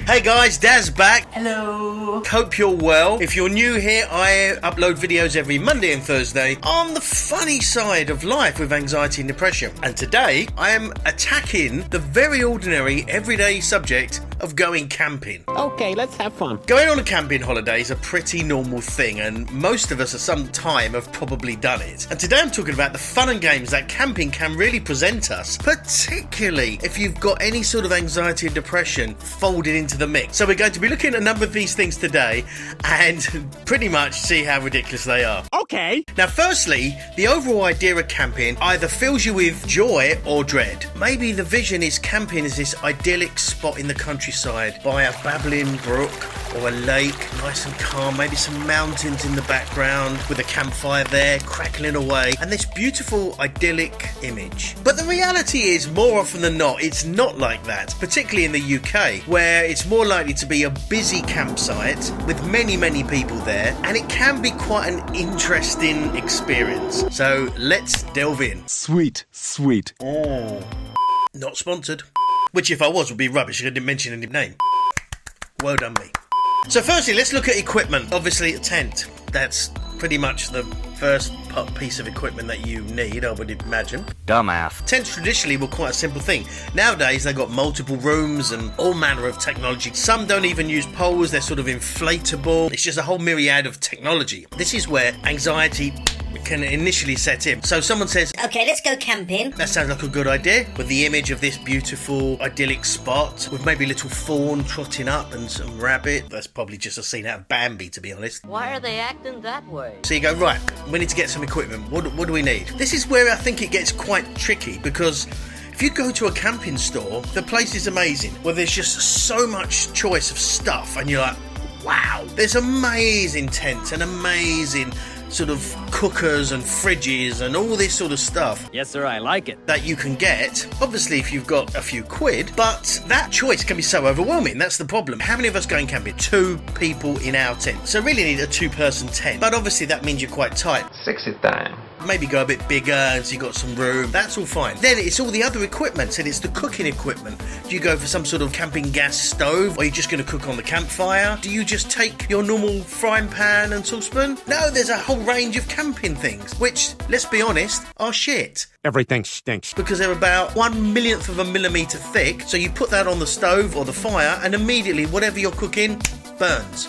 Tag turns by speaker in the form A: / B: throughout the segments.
A: Hey guys, Daz back.
B: Hello.
A: Hope you're well. If you're new here, I upload videos every Monday and Thursday on the funny side of life with anxiety and depression. And today, I am attacking the very ordinary, everyday subject of going camping.
C: Okay, let's have fun.
A: Going on a camping holiday is a pretty normal thing, and most of us at some time have probably done it. And today I'm talking about the fun and games that camping can really present us, particularly if you've got any sort of anxiety and depression folded into the mix. So we're going to be looking at a number of these things today and pretty much see how ridiculous they are.
C: Okay.
A: Now, firstly, the overall idea of camping either fills you with joy or dread. Maybe the vision is camping as this idyllic spot in the countryside by a babbling brook or a lake, nice and calm, maybe some mountains in the background with a campfire there crackling away, and this beautiful idyllic image. But the reality is, more often than not, it's not like that, particularly in the UK, where it's more likely to be a busy campsite with many people there, and it can be quite an interesting experience. So let's delve in.
C: Sweet.
A: Not sponsored. Which, if I was, would be rubbish. I didn't mention any name. Well done, me. So firstly, let's look at equipment. Obviously, a tent. That's pretty much the first piece of equipment that you need, I would imagine.
D: Dumbass.
A: Tents traditionally were quite a simple thing. Nowadays, they've got multiple rooms and all manner of technology. Some don't even use poles. They're sort of inflatable. It's just a whole myriad of technology. This is where anxiety can initially set in. So someone says,
B: Okay, let's go camping.
A: that sounds like a good idea, with the image of this beautiful idyllic spot with maybe a little fawn trotting up and some rabbit. That's probably just a scene out of Bambi, to be honest.
E: Why are they acting that way?
A: So you go, right, we need to get some equipment. What do we need? This is where I think it gets quite tricky, because if you go to a camping store, the place is amazing, where there's just so much choice of stuff, and you're like, wow, there's amazing tents and amazing sort of cookers and fridges and all this sort of stuff.
D: Yes, sir, I like it.
A: That you can get, obviously, if you've got a few quid, but that choice can be so overwhelming. That's the problem. How many of us going camping? 2 people in our tent. So really need a 2-person tent. But obviously that means you're quite tight.
F: Sexy time.
A: Maybe go a bit bigger and so you've got some room. That's all fine. Then it's all the other equipment, and it's the cooking equipment. Do you go for some sort of camping gas stove, or are you just going to cook on the campfire? Do you just take your normal frying pan and saucepan? No, there's a whole range of camping things, which, let's be honest, are shit.
C: Everything stinks.
A: Because they're about 1/1,000,000 of a millimetre thick, so you put that on the stove or the fire, and immediately whatever you're cooking burns.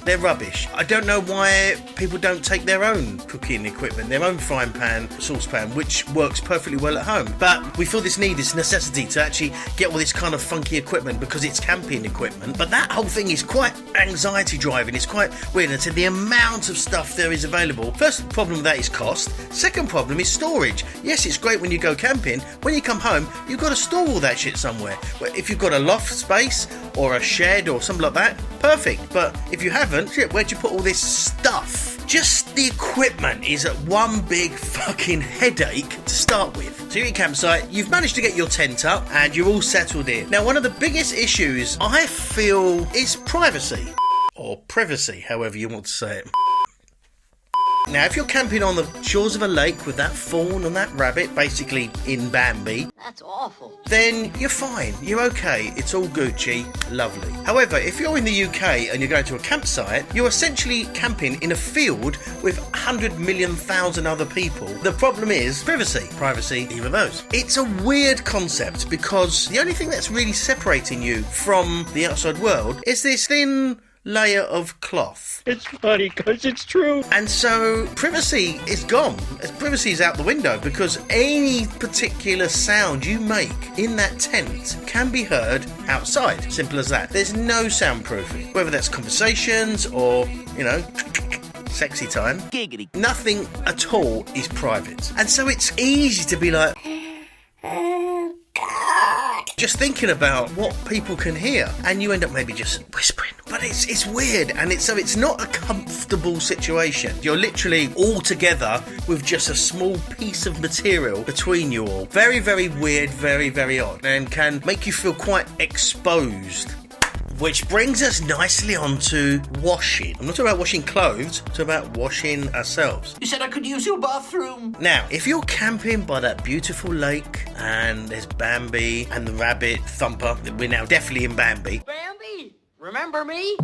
A: They're rubbish. I don't know why people don't take their own cooking equipment, their own frying pan, saucepan, which works perfectly well at home. But we feel this need, this necessity to actually get all this kind of funky equipment because it's camping equipment. But that whole thing is quite anxiety driving. It's quite weird. And so the amount of stuff there is available. First problem with that is cost. Second problem is storage. Yes, it's great when you go camping. When you come home, you've got to store all that shit somewhere. If you've got a loft space or a shed or something like that, perfect. But if you haven't, shit, where'd you put all this stuff? Just the equipment is one big fucking headache to start with. So you're at your campsite, you've managed to get your tent up, and you're all settled in. Now, one of the biggest issues I feel is privacy. Or privacy, however you want to say it. Now, if you're camping on the shores of a lake with that fawn and that rabbit, basically in Bambi,
E: That's awful.
A: then you're fine. You're okay. It's all Gucci. Lovely. However, if you're in the UK and you're going to a campsite, you're essentially camping in a field with 100,000,000 other people. The problem is privacy. Privacy, either of those. It's a weird concept because the only thing that's really separating you from the outside world is this thin layer of cloth.
C: It's funny because it's true.
A: And so privacy is gone. Privacy is out the window because any particular sound you make in that tent can be heard outside. Simple as that. There's no soundproofing. Whether that's conversations or, sexy time.
D: Giggity.
A: Nothing at all is private. And so it's easy to be like, just thinking about what people can hear, and you end up maybe just whispering. But it's weird, and it's not a comfortable situation. You're literally all together with just a small piece of material between you all. Very, very weird, very, very odd, and can make you feel quite exposed. Which brings us nicely on to washing. I'm not talking about washing clothes, I'm talking about washing ourselves.
D: You said I could use your bathroom.
A: Now, if you're camping by that beautiful lake and there's Bambi and the rabbit Thumper, we're now definitely in Bambi,
E: Bambi, remember me?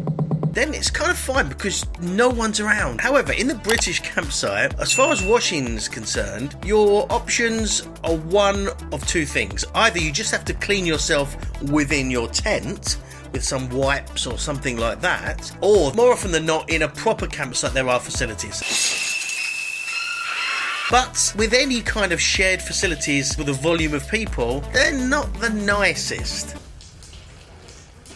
A: then it's kind of fine because no one's around. However, in the British campsite, as far as washing is concerned, your options are one of two things. Either you just have to clean yourself within your tent with some wipes or something like that, or more often than not, in a proper campsite there are facilities. But with any kind of shared facilities with a volume of people, they're not the nicest.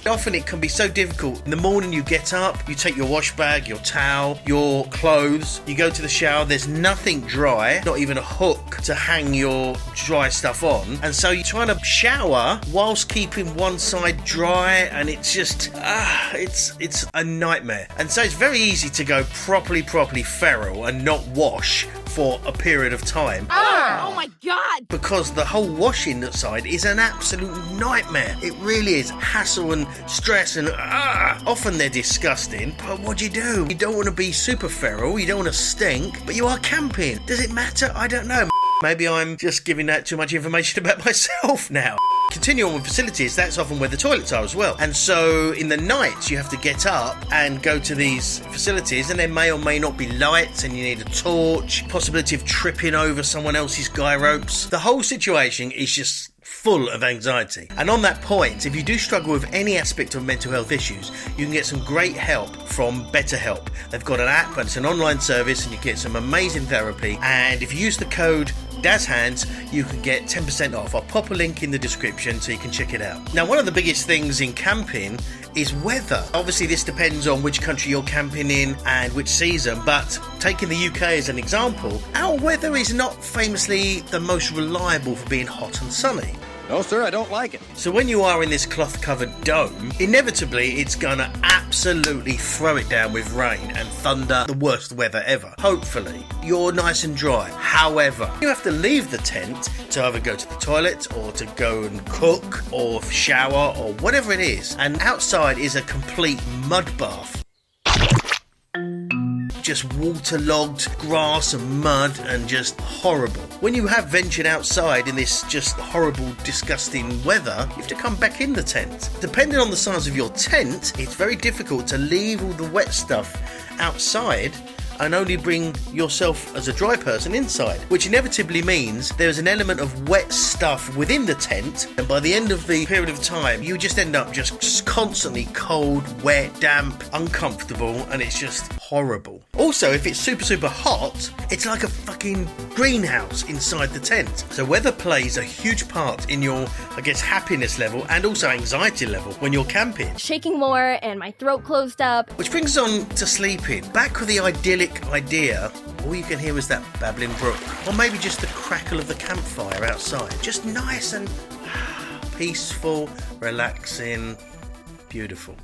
A: Often it can be so difficult. In the morning you get up, you take your wash bag, your towel, your clothes, you go to the shower, there's nothing dry, not even a hook to hang your dry stuff on. And so you're trying to shower whilst keeping one side dry, and it's just, it's a nightmare. And so it's very easy to go properly feral and not wash for a period of time.
F: Oh my God!
A: Because the whole washing side is an absolute nightmare. It really is. Hassle and stress and often they're disgusting. But what do? You don't want to be super feral, you don't want to stink, but you are camping. Does it matter? I don't know. Maybe I'm just giving that too much information about myself now. Continue on with facilities, that's often where the toilets are as well. And so in the nights you have to get up and go to these facilities, and there may or may not be lights, and you need a torch, possibility of tripping over someone else's guy ropes. The whole situation is just full of anxiety. And on that point, if you do struggle with any aspect of mental health issues, you can get some great help from BetterHelp. They've got an app and it's an online service, and you get some amazing therapy. And if you use the code DazHands, you can get 10% off. I'll pop a link in the description so you can check it out. Now, one of the biggest things in camping is weather. Obviously, this depends on which country you're camping in and which season, but taking the UK as an example, our weather is not famously the most reliable for being hot and sunny.
G: No, sir, I don't like it.
A: So when you are in this cloth-covered dome, inevitably it's gonna absolutely throw it down with rain and thunder, the worst weather ever. Hopefully, you're nice and dry. However, you have to leave the tent to either go to the toilet or to go and cook or shower or whatever it is. And outside is a complete mud bath. Just waterlogged grass and mud and just horrible. When you have ventured outside in this just horrible, disgusting weather, you have to come back in the tent. Depending on the size of your tent, it's very difficult to leave all the wet stuff outside and only bring yourself as a dry person inside, which inevitably means there's an element of wet stuff within the tent, and by the end of the period of time you just end up just constantly cold, wet, damp, uncomfortable, and it's just horrible. Also, if it's super hot, it's like a fucking greenhouse inside the tent. So weather plays a huge part in your, I guess, happiness level and also anxiety level when you're camping.
F: Shaking more and my throat closed up.
A: Which brings us on to sleeping. Back with the idyllic idea, all you can hear is that babbling brook, or maybe just the crackle of the campfire outside. Just nice and peaceful, relaxing, beautiful.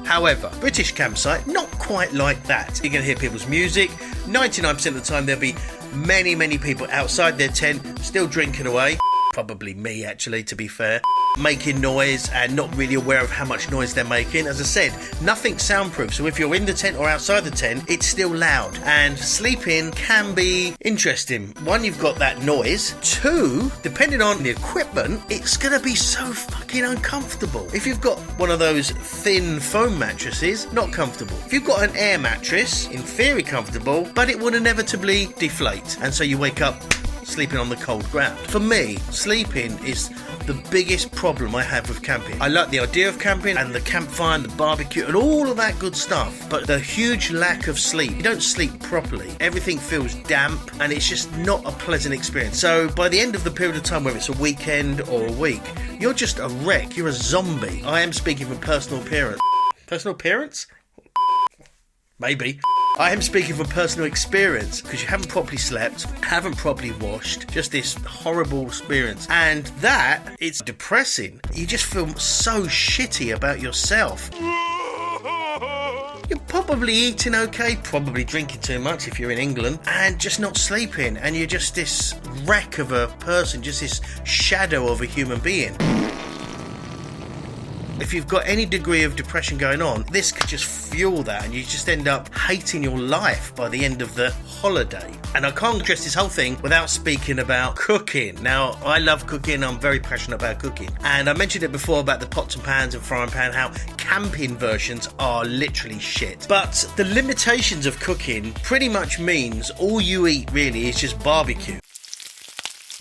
A: However, British campsite, not quite like that. You're going to hear people's music. 99% of the time there'll be many people outside their tent, still drinking away. Probably me, actually, to be fair. Making noise and not really aware of how much noise they're making. As I said, nothing's soundproof, so if you're in the tent or outside the tent, it's still loud. And sleeping can be interesting. One, you've got that noise. Two, depending on the equipment, it's gonna be so fucking uncomfortable. If you've got one of those thin foam mattresses, not comfortable. If you've got an air mattress, in theory comfortable, but it will inevitably deflate, and so you wake up sleeping on the cold ground. For me, sleeping is the biggest problem I have with camping. I like the idea of camping and the campfire and the barbecue and all of that good stuff, but the huge lack of sleep, you don't sleep properly, everything feels damp, and it's just not a pleasant experience. So by the end of the period of time, whether it's a weekend or a week, you're just a wreck, you're a zombie. I am speaking from personal appearance. Personal appearance? Maybe. I am speaking from personal experience, because you haven't properly slept, haven't properly washed, just this horrible experience. And that, it's depressing. You just feel so shitty about yourself. You're probably eating okay, probably drinking too much if you're in England, and just not sleeping, and you're just this wreck of a person, just this shadow of a human being. if you've got any degree of depression going on, this could just fuel that, and you just end up hating your life by the end of the holiday. And I can't address this whole thing without speaking about cooking. Now, I love cooking. I'm very passionate about cooking. And I mentioned it before about the pots and pans and frying pan, how camping versions are literally shit. But the limitations of cooking pretty much means all you eat really is just barbecue.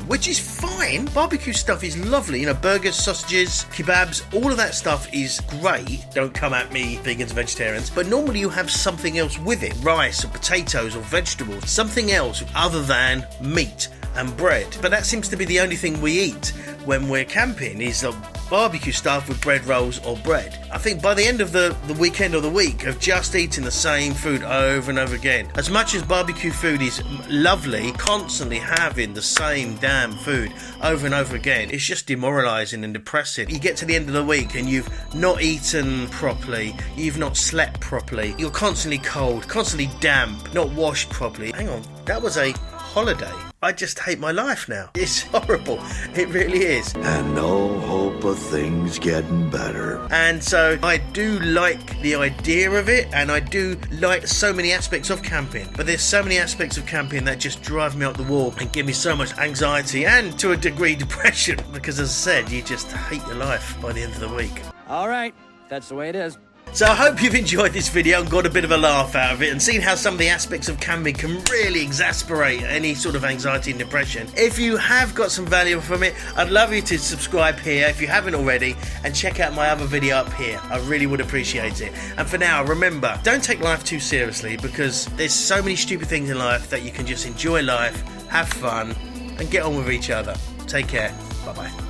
A: Which is fine. Barbecue stuff is lovely. You know, burgers, sausages, kebabs, all of that stuff is great. Don't come at me, vegans and vegetarians. But normally you have something else with it. Rice or potatoes or vegetables. Something else other than meat and bread. But that seems to be the only thing we eat when we're camping, is barbecue stuff with bread rolls or bread. I think by the end of the weekend or the week of just eating the same food over and over again, as much as barbecue food is lovely, constantly having the same damn food over and over again, it's just demoralising and depressing. You get to the end of the week and you've not eaten properly, you've not slept properly, you're constantly cold, constantly damp, not washed properly. Hang on, that was a holiday. I just hate my life now. It's horrible. It really is.
G: And no hope of things getting better.
A: And so I do like the idea of it, and I do like so many aspects of camping. But there's so many aspects of camping that just drive me up the wall and give me so much anxiety and, to a degree, depression. Because, as I said, you just hate your life by the end of the week.
H: All right, that's the way it is.
A: So I hope you've enjoyed this video and got a bit of a laugh out of it, and seen how some of the aspects of camping can really exasperate any sort of anxiety and depression. If you have got some value from it, I'd love you to subscribe here if you haven't already, and check out my other video up here. I really would appreciate it. And for now, remember, don't take life too seriously, because there's so many stupid things in life that you can just enjoy life, have fun, and get on with each other. Take care. Bye-bye.